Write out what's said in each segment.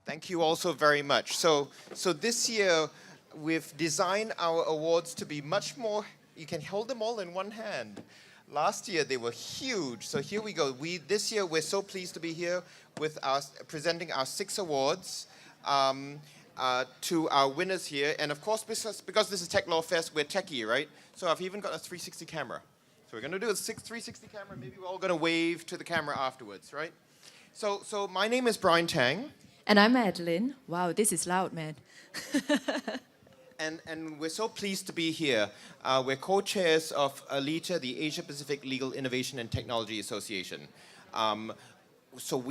Thank you also very much. So this year, we've designed our awards to be much more, you can hold them all in one hand. Last year, they were huge. So here we go. This year, we're so pleased to be here with us, presenting our 6 awards to our winners here. And of course, because this is Techlaw.Fest, we're techie, right? So I've even got a 360 camera. So we're going to do a 360 camera. Maybe we're all going to wave to the camera afterwards, right? So my name is Brian Tang. And I'm Adeline. Wow, this is loud, man. And we're so pleased to be here. We're co-chairs of ALITA, the Asia Pacific Legal Innovation and Technology Association. So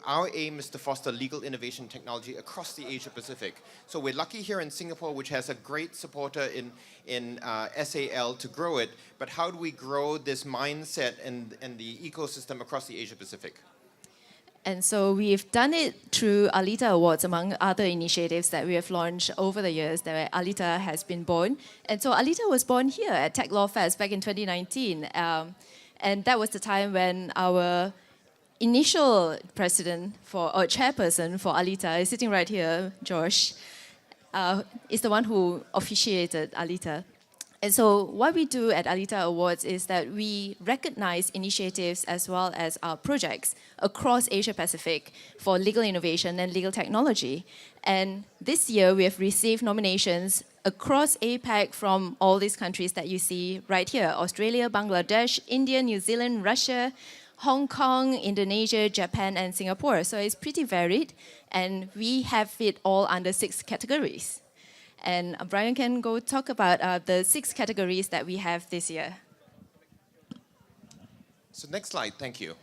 our aim is to foster legal innovation and technology across the Asia Pacific. So we're lucky here in Singapore, which has a great supporter in SAL to grow it. But how do we grow this mindset and the ecosystem across the Asia Pacific? And so we've done it through ALITA Awards, among other initiatives that we have launched over the years that ALITA has been born. And so ALITA was born here at Techlaw.Fest back in 2019. And that was the time when our initial chairperson for ALITA is sitting right here, Josh, is the one who officiated ALITA. And so what we do at ALITA Awards is that we recognize initiatives as well as our projects across Asia Pacific for legal innovation and legal technology. And this year we have received nominations across APAC from all these countries that you see right here: Australia, Bangladesh, India, New Zealand, Russia, Hong Kong, Indonesia, Japan, and Singapore. So it's pretty varied, and we have it all under 6 categories. And Brian can go talk about the 6 categories that we have this year. So next slide, thank you.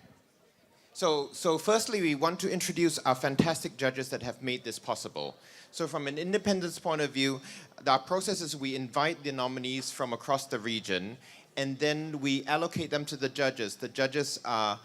So firstly, we want to introduce our fantastic judges that have made this possible. So from an independence point of view, our process is we invite the nominees from across the region, and then we allocate them to the judges. The judges are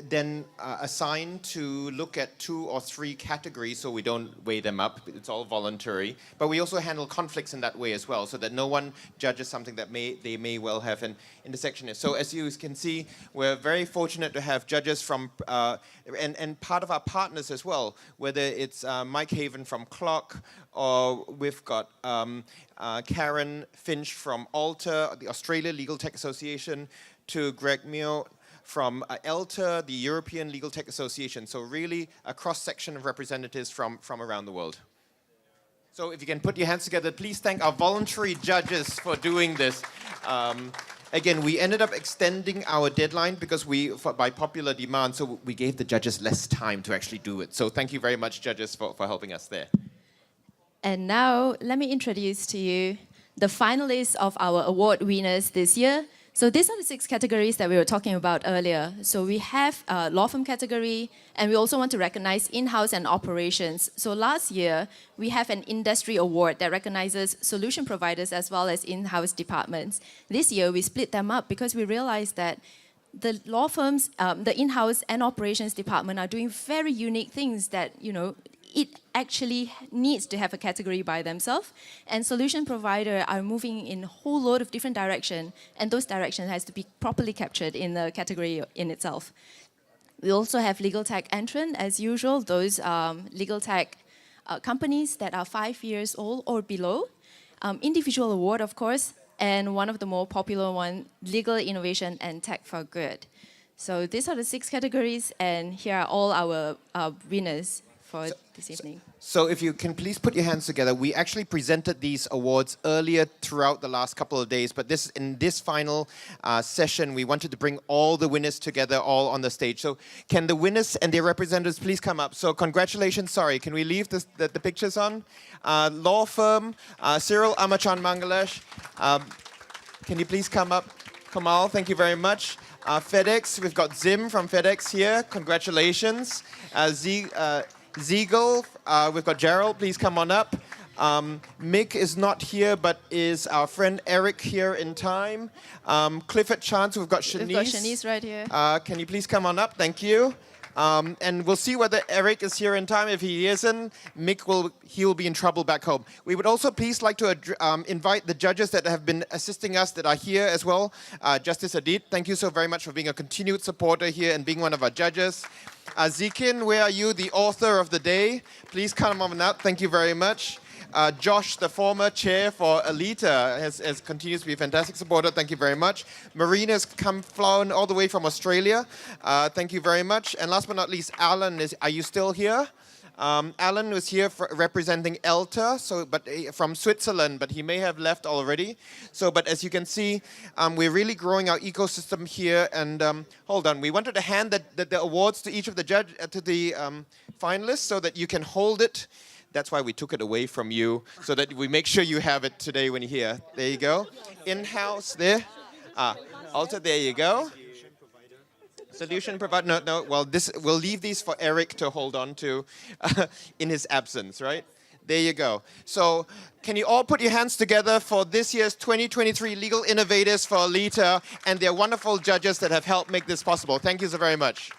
then assigned to look at 2 or 3 categories, so we don't weigh them up. It's all voluntary. But we also handle conflicts in that way as well, so that no one judges something that they may well have an intersection. So as you can see, we're very fortunate to have judges from, and part of our partners as well, whether it's Mike Haven from Clock, or we've got Karen Finch from ALTA, the Australia Legal Tech Association, to Greg Mio from ELTA, the European Legal Tech Association. So really a cross-section of representatives from around the world. So if you can put your hands together, please thank our voluntary judges for doing this. Again, we ended up extending our deadline because by popular demand, so we gave the judges less time to actually do it. So thank you very much, judges, for helping us there. And now, let me introduce to you the finalists of our award winners this year. So these are the 6 categories that we were talking about earlier. So we have a law firm category, and we also want to recognize in-house and operations. So last year, we have an industry award that recognizes solution providers as well as in-house departments. This year, we split them up because we realized that the law firms, the in-house and operations department are doing very unique things that, it actually needs to have a category by themselves, and solution provider are moving in a whole load of different directions, and those directions has to be properly captured in the category in itself. We also have legal tech entrant, as usual, those legal tech companies that are 5 years old or below. Individual award, of course, and one of the more popular one, legal innovation and tech for good. So these are the 6 categories, and here are all our winners for this evening. So if you can please put your hands together. We actually presented these awards earlier throughout the last couple of days, but in this final session, we wanted to bring all the winners together, all on the stage. So can the winners and their representatives please come up? So congratulations, sorry, can we leave the pictures on? Law firm, Cyril Amachan Mangalesh. Can you please come up? Kamal, thank you very much. FedEx, we've got Zim from FedEx here, congratulations. Ziegel, we've got Gerald, please come on up. Mick is not here, but is our friend Eric here in time. Clifford Chance, we've got Shanice. We've got Shanice right here. Can you please come on up? Thank you. And we'll see whether Eric is here in time. If he isn't, he'll be in trouble back home. We would also please like to invite the judges that have been assisting us that are here as well. Justice Adit, thank you so very much for being a continued supporter here and being one of our judges. Zikin, where are you, the author of the day? Please come on up. Thank you very much. Josh, the former chair for ALITA, continues to be a fantastic supporter. Thank you very much. Marina's flown all the way from Australia. Thank you very much. And last but not least, Alan, are you still here? Alan was here representing ALTA, from Switzerland, but he may have left already. But as you can see, we're really growing our ecosystem here. And hold on, we wanted to hand the awards to each of the finalists so that you can hold it. That's why we took it away from you, so that we make sure you have it today when you're here. There you go. In-house there. Also, there you go. Solution provider. No. Well, we'll leave these for Eric to hold on to in his absence, right? There you go. So can you all put your hands together for this year's 2023 Legal Innovators for ALITA and their wonderful judges that have helped make this possible. Thank you so very much.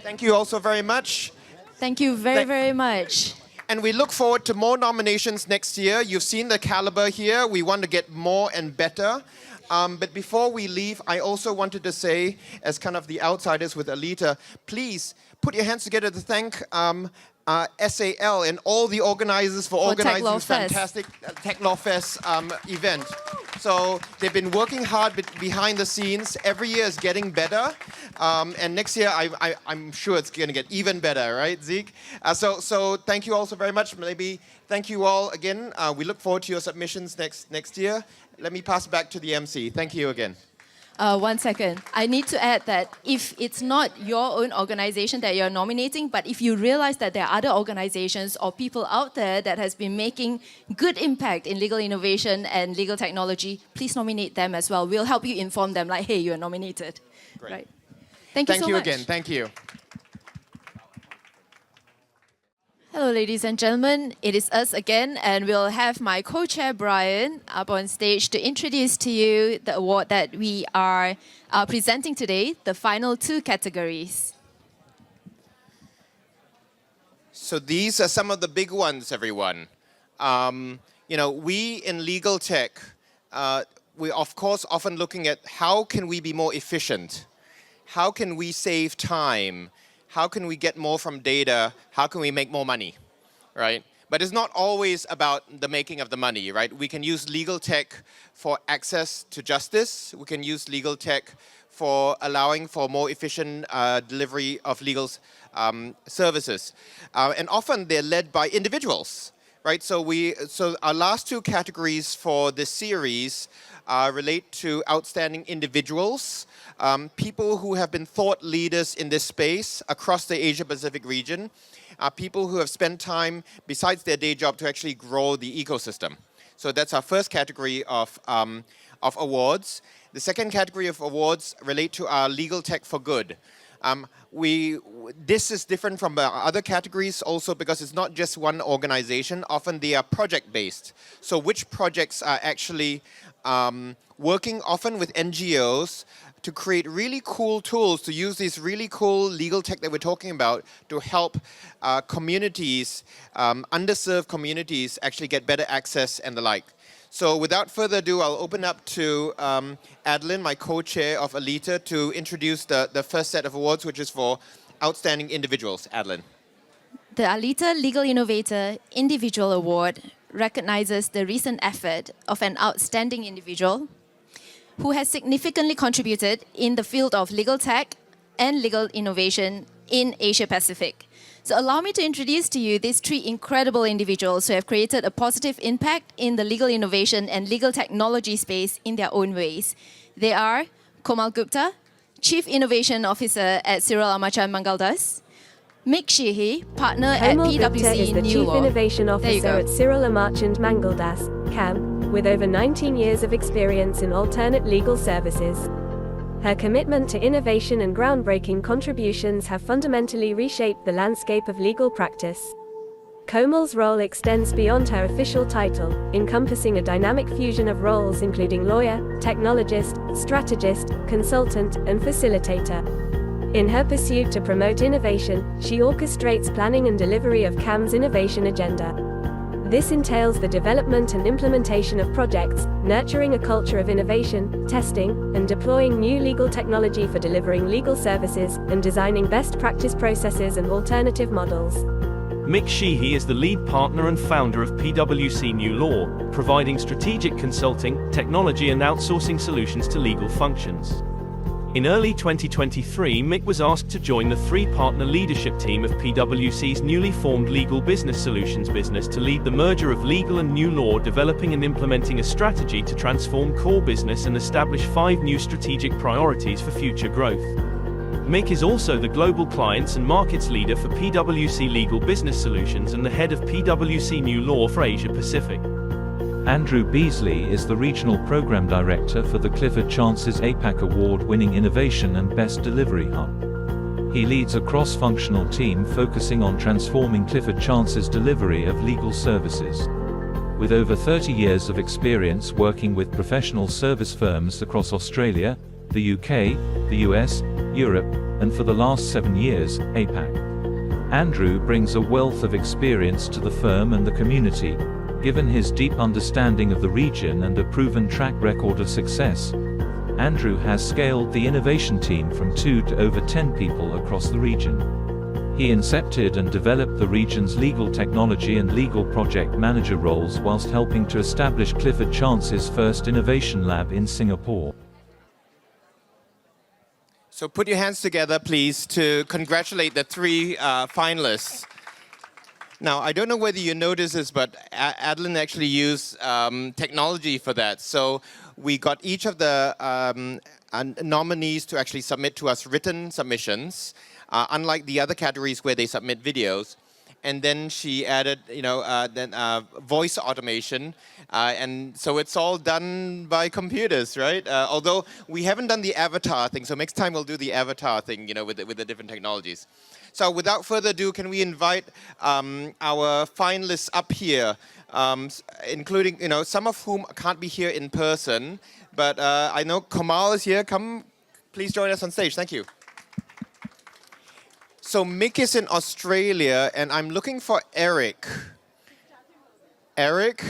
Thank you also very much. Thank you very much. And we look forward to more nominations next year. You've seen the caliber here. We want to get more and better. But before we leave, I also wanted to say, as kind of the outsiders with ALITA, please put your hands together to thank SAL and all the organizers for organizing this fantastic Techlaw.Fest event. So they've been working hard behind the scenes. Every year is getting better. And next year, I'm sure it's going to get even better, right, Zeke? So thank you all so very much. Maybe thank you all again. We look forward to your submissions next year. Let me pass back to the MC. Thank you again. 1 second. I need to add that if it's not your own organization that you're nominating, but if you realize that there are other organizations or people out there that has been making good impact in legal innovation and legal technology, please nominate them as well. We'll help you inform them like, hey, you're nominated. Great. Right. Thank you so much. Again. Thank you. Hello, ladies and gentlemen. It is us again, and we'll have my co-chair, Brian, up on stage to introduce to you the award that we are presenting today, the final 2 categories. So these are some of the big ones, everyone. We in legal tech, we're of course often looking at how can we be more efficient? How can we save time? How can we get more from data? How can we make more money, right? But it's not always about the making of the money, right? We can use legal tech for access to justice. We can use legal tech for allowing for more efficient delivery of legal services. And often they're led by individuals, right? So our last 2 categories for this series relate to outstanding individuals, people who have been thought leaders in this space across the Asia-Pacific region, people who have spent time besides their day job to actually grow the ecosystem. So that's our first category of awards. The second category of awards relate to our legal tech for good. This is different from the other categories also because it's not just one organization. Often they are project-based. So which projects are actually working often with NGOs to create really cool tools, to use these really cool legal tech that we're talking about to help communities, underserved communities actually get better access and the like. So without further ado, I'll open up to Adeline, my co-chair of ALITA, to introduce the first set of awards, which is for outstanding individuals. Adeline. The ALITA Legal Innovator Individual Award recognizes the recent effort of an outstanding individual who has significantly contributed in the field of legal tech and legal innovation in Asia Pacific. So allow me to introduce to you these 3 incredible individuals who have created a positive impact in the legal innovation and legal technology space in their own ways. They are Komal Gupta, Chief Innovation Officer at Cyril Amachan Mangaldas, Mick Sheehy, partner at Komal Gupta PwC is the New Chief Law. Innovation Officer at Cyril Amachan Mangaldas, CAM, with over 19 years of experience in alternate legal services. Her commitment to innovation and groundbreaking contributions have fundamentally reshaped the landscape of legal practice. Komal's role extends beyond her official title, encompassing a dynamic fusion of roles including lawyer, technologist, strategist, consultant, and facilitator. In her pursuit to promote innovation, she orchestrates planning and delivery of CAM's innovation agenda. This entails the development and implementation of projects, nurturing a culture of innovation, testing, and deploying new legal technology for delivering legal services, and designing best practice processes and alternative models. Mick Sheehy is the lead partner and founder of PwC New Law, providing strategic consulting, technology and outsourcing solutions to legal functions. In early 2023, Mick was asked to join the three-partner leadership team of PwC's newly formed Legal Business Solutions business to lead the merger of legal and new law, developing and implementing a strategy to transform core business and establish 5 new strategic priorities for future growth. Mick is also the global clients and markets leader for PwC Legal Business Solutions and the head of PwC New Law for Asia Pacific. Andrew Beasley is the Regional Program Director for the Clifford Chance's APAC Award-winning Innovation and Best Delivery Hub. He leads a cross-functional team focusing on transforming Clifford Chance's delivery of legal services. With over 30 years of experience working with professional service firms across Australia, the UK, the US, Europe, and for the last 7 years, APAC. Andrew brings a wealth of experience to the firm and the community. Given his deep understanding of the region and a proven track record of success, Andrew has scaled the innovation team from 2 to over 10 people across the region. He incepted and developed the region's legal technology and legal project manager roles whilst helping to establish Clifford Chance's first innovation lab in Singapore. So put your hands together, please, to congratulate the 3 finalists. Now, I don't know whether you noticed this, but Adeline actually used technology for that. So we got each of the nominees to actually submit to us written submissions, unlike the other categories where they submit videos. And then she added, voice automation. And so it's all done by computers, right? Although we haven't done the avatar thing, so next time we'll do the avatar thing, with the different technologies. So without further ado, can we invite our finalists up here, including, some of whom can't be here in person, but I know Kamal is here. Come, please join us on stage. Thank you. So Mick is in Australia, and I'm looking for Eric. Eric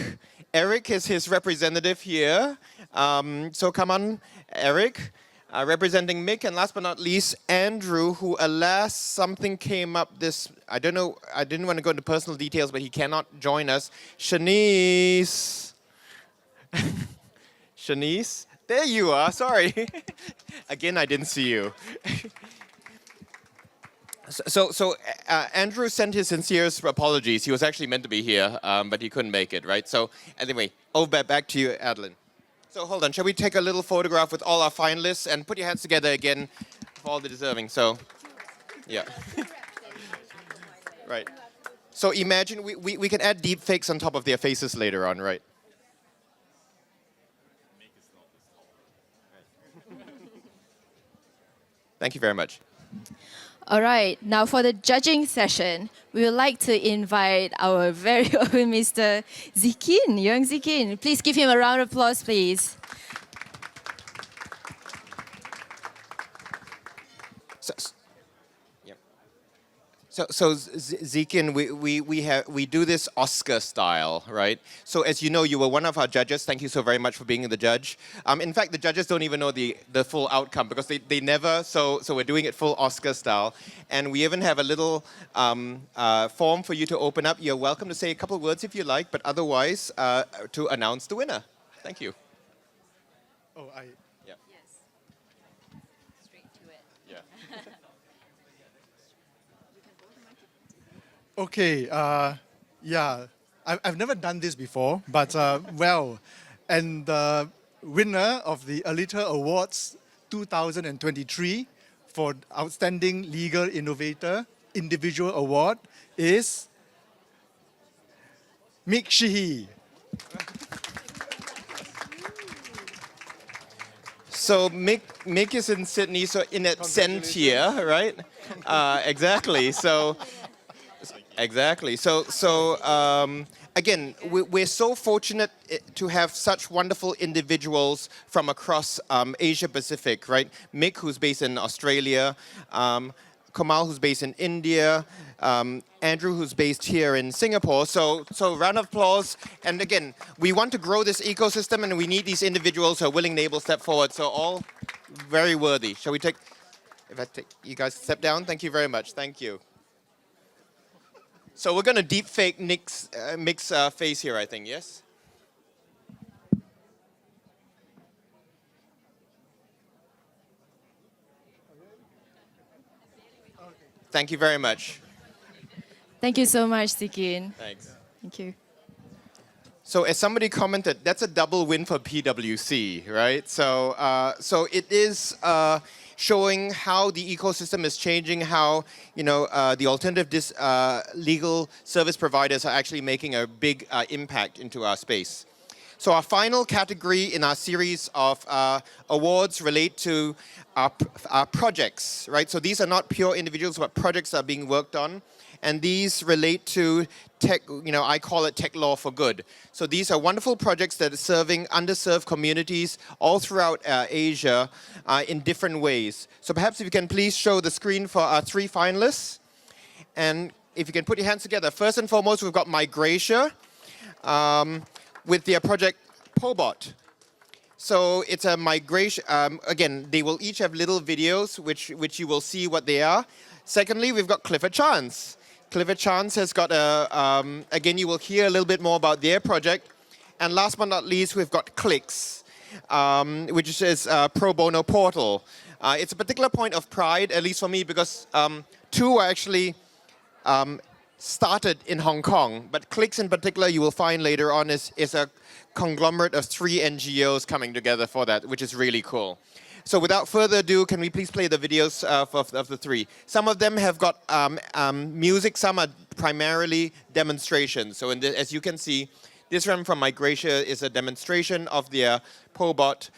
is his representative here. So come on, Eric. Representing Mick, and last but not least, Andrew, who alas, something came up this, I don't know, I didn't want to go into personal details, but he cannot join us. Shanice. Shanice? There you are, sorry. Again, I didn't see you. So Andrew sent his sincerest apologies. He was actually meant to be here, but he couldn't make it, right? So anyway, back to you, Adeline. So hold on, shall we take a little photograph with all our finalists and put your hands together again for all the deserving. So, yeah. Right. So imagine we can add deep fakes on top of their faces later on, right? Thank you very much. All right, now for the judging session, we would like to invite our very own Mr. Zikin, young Zikin. Please give him a round of applause, please. So Zikin, we do this Oscar style, right? So as you know, you were one of our judges. Thank you so very much for being the judge. In fact, the judges don't even know the full outcome because they never, so we're doing it full Oscar style. And we even have a little form for you to open up. You're welcome to say a couple of words if you like, but otherwise to announce the winner. Thank you. Oh, Yes. Straight to it. Yeah. okay. Yeah, I've never done this before, but well, and the winner of the ALITA Awards 2023 for Outstanding Legal Innovator Individual Award is Mick Sheehy. So Mick is in Sydney, so in that cent here, right? Exactly. So Exactly. Again, we're so fortunate to have such wonderful individuals from across Asia Pacific, right? Mick, who's based in Australia, Kamal, who's based in India, Andrew, who's based here in Singapore. So round of applause. And again, we want to grow this ecosystem, and we need these individuals who are willing and able to step forward. So all very worthy. Shall we take? If I take you guys step down, thank you very much. Thank you. So we're going to deep fake Mick's face here, I think, yes? Thank you very much. Thank you so much, Sikin. Thanks. Thank you. So as somebody commented, that's a double win for PwC, right? So it is showing how the ecosystem is changing, how the alternative legal service providers are actually making a big impact into our space. So our final category in our series of awards relate to our projects, right? So these are not pure individuals, but projects that are being worked on. And these relate to tech, I call it tech law for good. So these are wonderful projects that are serving underserved communities all throughout Asia in different ways. So perhaps if you can please show the screen for our 3 finalists. And if you can put your hands together. First and foremost, we've got Migratia with their project Pobot. So it's a migration, again, they will each have little videos which you will see what they are. Secondly, we've got Clifford Chance. Clifford Chance has got again, you will hear a little bit more about their project. And last but not least, we've got Clicks, which is a pro bono portal. It's a particular point of pride, at least for me, because 2 are actually started in Hong Kong. But Clicks in particular, you will find later on, is a conglomerate of 3 NGOs coming together for that, which is really cool. So without further ado, can we please play the videos of the 3? Some of them have got music, some are primarily demonstrations. So as you can see, this one from Migratia is a demonstration of their Pobot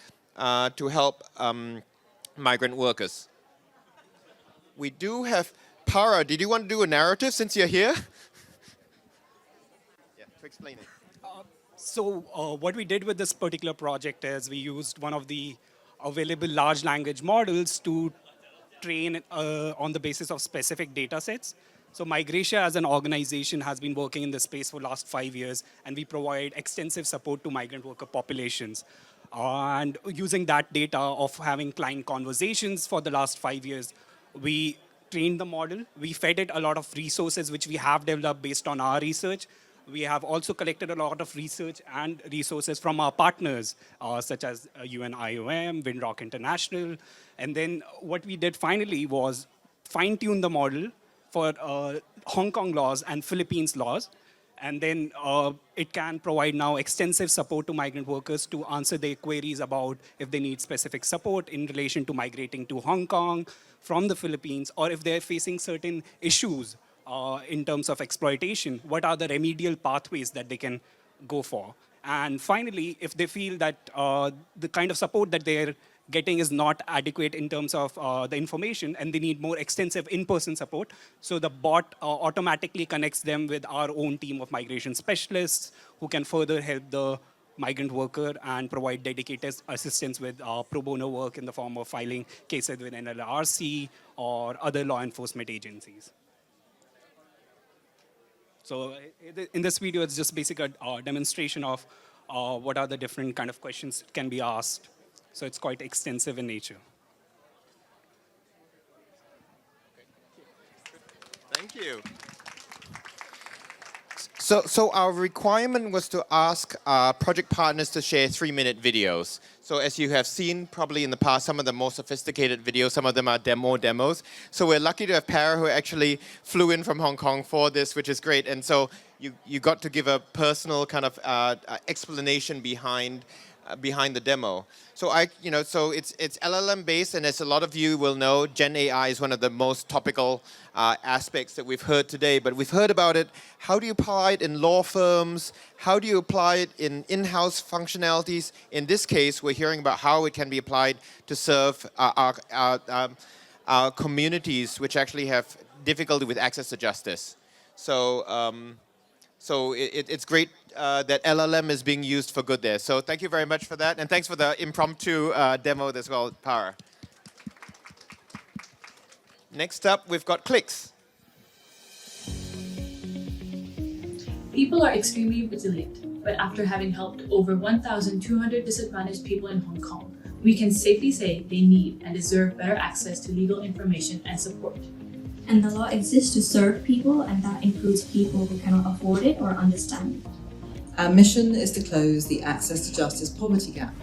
to help migrant workers. We do have, Para, did you want to do a narrative since you're here? Yeah, to explain it. So what we did with this particular project is we used one of the available large language models to train on the basis of specific data sets. So Migratia as an organization has been working in this space for the last 5 years, and we provide extensive support to migrant worker populations. And using that data of having client conversations for the last 5 years, we trained the model. We fed it a lot of resources which we have developed based on our research. We have also collected a lot of research and resources from our partners, such as UNIOM, Windrock International. And then what we did finally was fine-tune the model for Hong Kong laws and Philippines laws. And then it can provide now extensive support to migrant workers to answer their queries about if they need specific support in relation to migrating to Hong Kong from the Philippines, or if they're facing certain issues in terms of exploitation, what are the remedial pathways that they can go for? And finally, if they feel that the kind of support that they're getting is not adequate in terms of the information and they need more extensive in-person support, so the bot automatically connects them with our own team of migration specialists who can further help the migrant worker and provide dedicated assistance with pro bono work in the form of filing cases with NLRC or other law enforcement agencies. So in this video, it's just basically a demonstration of what are the different kind of questions can be asked. So it's quite extensive in nature. Thank you. So our requirement was to ask our project partners to share 3-minute videos. So as you have seen probably in the past, some of the more sophisticated videos, some of them are demos. So we're lucky to have Para, who actually flew in from Hong Kong for this, which is great. And so you got to give a personal kind of explanation behind the demo. So so it's LLM based, and as a lot of you will know, Gen AI is one of the most topical aspects that we've heard today. But we've heard about it. How do you apply it in law firms? How do you apply it in in-house functionalities? In this case, we're hearing about how it can be applied to serve our communities, which actually have difficulty with access to justice. So, it's great that LLM is being used for good there. So thank you very much for that. And thanks for the impromptu demo as well, Power. Next up, we've got Clicks. People are extremely resilient, but after having helped over 1,200 disadvantaged people in Hong Kong, we can safely say they need and deserve better access to legal information and support. And the law exists to serve people, and that includes people who cannot afford it or understand it. Our mission is to close the access to justice poverty gap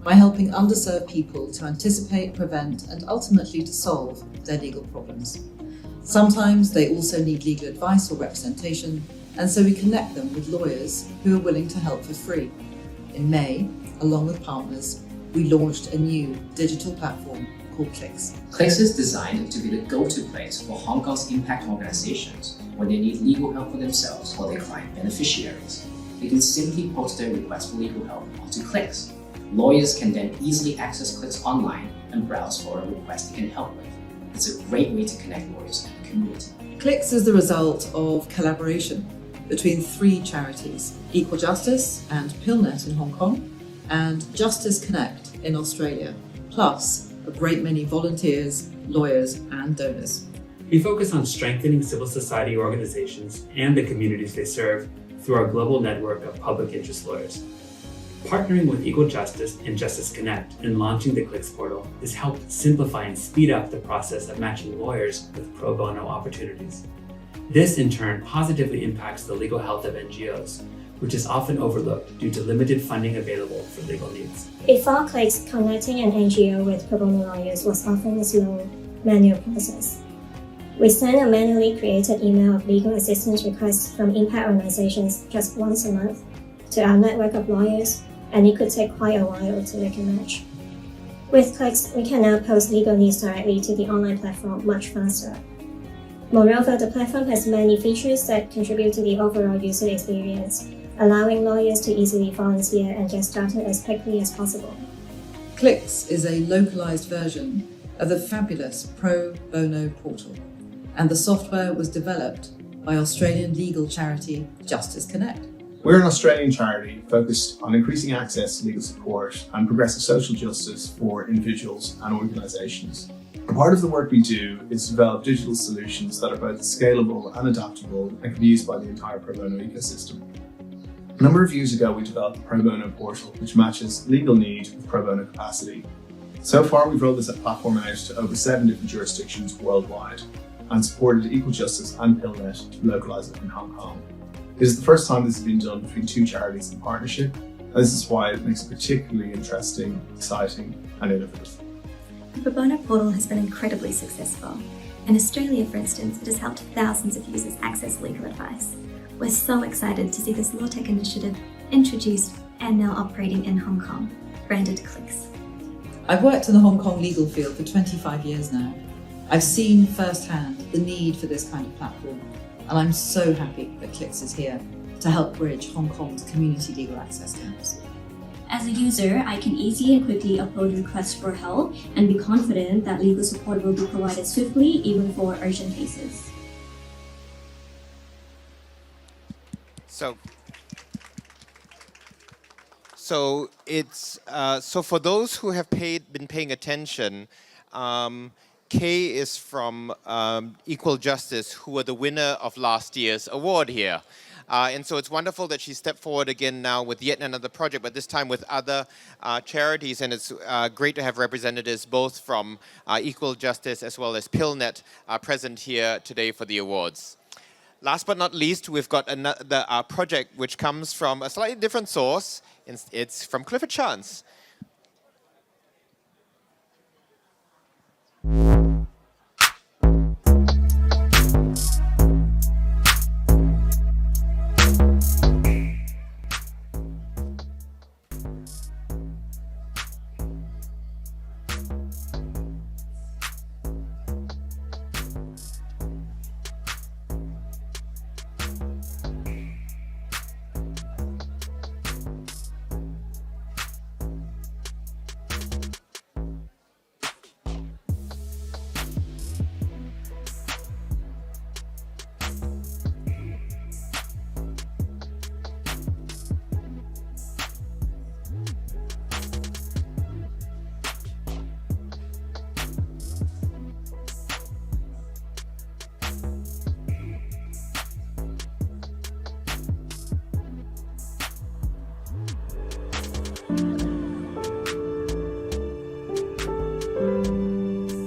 by helping underserved people to anticipate, prevent, and ultimately to solve their legal problems. Sometimes they also need legal advice or representation, and so we connect them with lawyers who are willing to help for free. In May, along with partners, we launched a new digital platform called Clicks. Clicks is designed to be the go-to place for Hong Kong's impact organizations when they need legal help for themselves or their client beneficiaries. They can simply post their request for legal help onto Clicks. Lawyers can then easily access Clicks online and browse for a request they can help with. It's a great way to connect lawyers and the community. Clicks is the result of collaboration between 3 charities, Equal Justice and PillNet in Hong Kong, and Justice Connect in Australia, plus a great many volunteers, lawyers, and donors. We focus on strengthening civil society organizations and the communities they serve through our global network of public interest lawyers. Partnering with Equal Justice and Justice Connect in launching the Clicks portal has helped simplify and speed up the process of matching lawyers with pro bono opportunities. This, in turn, positively impacts the legal health of NGOs, which is often overlooked due to limited funding available for legal needs. Before Clicks, connecting an NGO with pro bono lawyers was often a slow, manual process. We send a manually created email of legal assistance requests from impact organizations just once a month to our network of lawyers, and it could take quite a while to make a match. With Clicks, we can now post legal needs directly to the online platform much faster. Moreover, the platform has many features that contribute to the overall user experience, allowing lawyers to easily volunteer and get started as quickly as possible. Clicks is a localized version of the fabulous pro bono portal, and the software was developed by Australian legal charity Justice Connect. We're an Australian charity focused on increasing access to legal support and progressive social justice for individuals and organisations. Part of the work we do is develop digital solutions that are both scalable and adaptable and can be used by the entire pro bono ecosystem. A number of years ago, we developed the Pro Bono portal, which matches legal need with pro bono capacity. So far, we've rolled this platform out to over 7 different jurisdictions worldwide and supported Equal Justice and PillNet to localise it in Hong Kong. It is the first time this has been done between 2 charities in partnership, and this is why it makes it particularly interesting, exciting, and innovative. The Pro Bono portal has been incredibly successful. In Australia, for instance, it has helped thousands of users access legal advice. We're so excited to see this law tech initiative introduced and now operating in Hong Kong, branded Clicks. I've worked in the Hong Kong legal field for 25 years now. I've seen firsthand the need for this kind of platform, and I'm so happy that Clicks is here to help bridge Hong Kong's community legal access gaps. As a user, I can easily and quickly upload requests for help and be confident that legal support will be provided swiftly, even for urgent cases. So it's so for those who have been paying attention, Kay is from Equal Justice, who were the winner of last year's award here. And so it's wonderful that she stepped forward again now with yet another project, but this time with other charities. And it's great to have representatives both from Equal Justice as well as PillNet present here today for the awards. Last but not least, we've got another project which comes from a slightly different source. It's from Clifford Chance.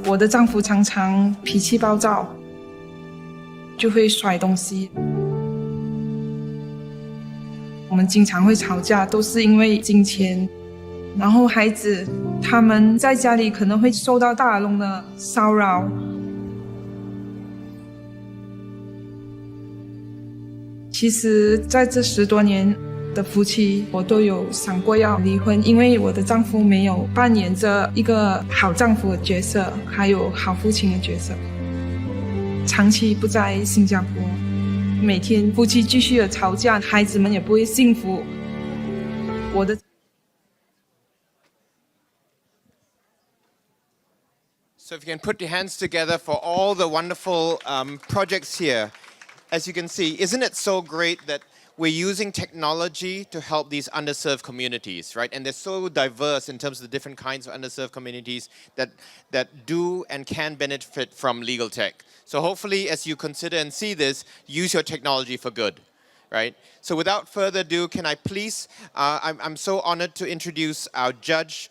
我的丈夫常常脾气暴躁，就会摔东西。我们经常会吵架，都是因为金钱。然后孩子他们在家里可能会受到大龙的骚扰。其实在这10多年的夫妻，我都有想过要离婚，因为我的丈夫没有扮演着一个好丈夫的角色，还有好父亲的角色。长期不在新加坡，每天夫妻继续的吵架，孩子们也不会幸福。我的 So if you can put your hands together for all the wonderful projects here. As you can see, isn't it so great that we're using technology to help these underserved communities, right? And they're so diverse in terms of the different kinds of underserved communities that do and can benefit from legal tech. So hopefully, as you consider and see this, use your technology for good, right? So without further ado, can I please, I'm so honored to introduce our judge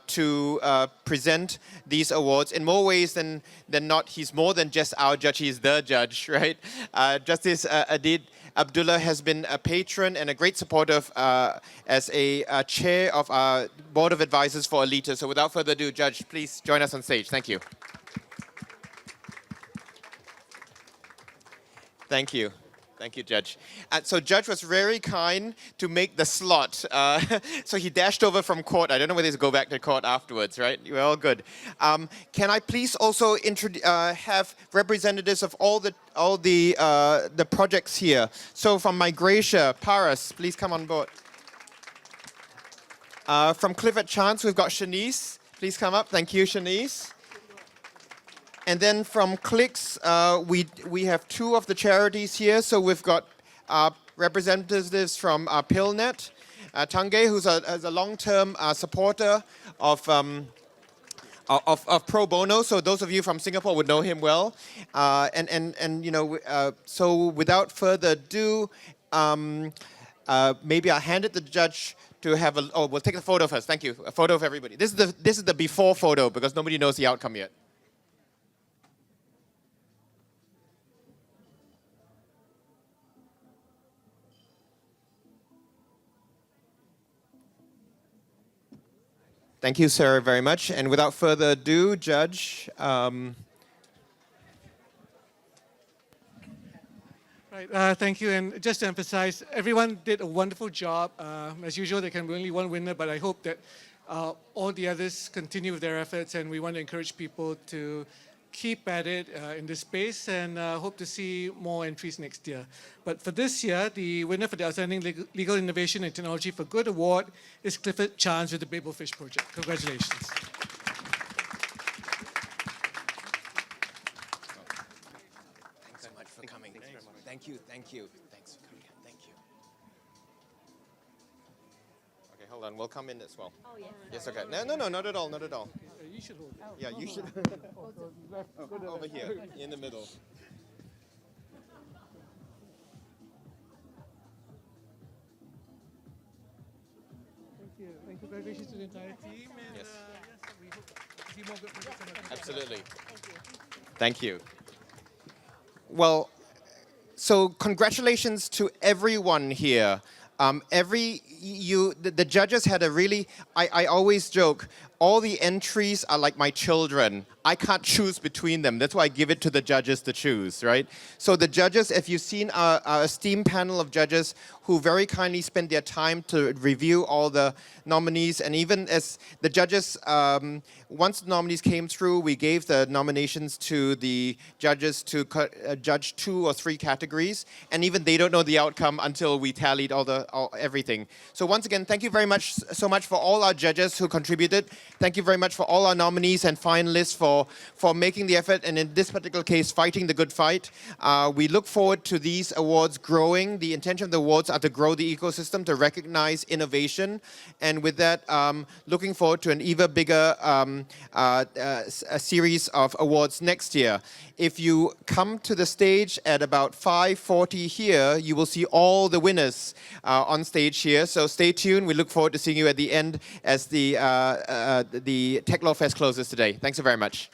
to present these awards. In more ways than not, he's more than just our judge, he's the judge, right? Justice Adid Abdullah has been a patron and a great supporter as a chair of our Board of Advisors for ALITA. So without further ado, Judge, please join us on stage. Thank you. Thank you. Thank you, Judge. So Judge was very kind to make the slot. So he dashed over from court. I don't know whether he's go back to court afterwards, right? You're all good. Can I please also have representatives of all the projects here? So from Migration, Paris, please come on board. From Clifford Chance, we've got Shanice. Please come up. Thank you, Shanice. And then from Clicks, we have 2 of the charities here. So we've got representatives from PillNet, Tange, who's a long-term supporter of pro bono. So those of you from Singapore would know him well. And you know, so without further ado, maybe I'll hand it to the judge to have a. Oh, we'll take a photo first. Thank you. A photo of everybody. This is the before photo because nobody knows the outcome yet. Thank you, Sarah, very much. And without further ado, Judge. Right, thank you. And just to emphasize, everyone did a wonderful job. As usual, there can be only one winner, but I hope that all the others continue with their efforts, and we want to encourage people to keep at it in this space and hope to see more entries next year. But for this year, the winner for the Outstanding Legal Innovation and Technology for Good Award is Clifford Chance with the Babelfish Project. Congratulations. Thanks so much for coming. Thank you, thank you. Thanks for coming. Thank you. Okay, hold on. We'll come in as well. Oh, yes. Yes, okay. No, not at all, not at all. You should hold it. Yeah, you should. Over here, in the middle. Thank you. And congratulations to the entire team. And yes. Yes, we hope to see more good projects. Absolutely. Thank you. Well, so congratulations to everyone here. The judges had a really, I always joke, all the entries are like my children. I can't choose between them. That's why I give it to the judges to choose, right? So the judges, if you've seen our esteemed panel of judges who very kindly spent their time to review all the nominees, and even as the judges, once the nominees came through, we gave the nominations to the judges to judge 2 or 3 categories, and even they don't know the outcome until we tallied everything. So once again, thank you very much, so much for all our judges who contributed. Thank you very much for all our nominees and finalists for making the effort, and in this particular case, fighting the good fight. We look forward to these awards growing. The intention of the awards are to grow the ecosystem, to recognize innovation, and with that, looking forward to an even bigger a series of awards next year. If you come to the stage at about 5:40 here, you will see all the winners on stage here. So stay tuned. We look forward to seeing you at the end as the Techlaw.Fest closes today. Thanks so very much.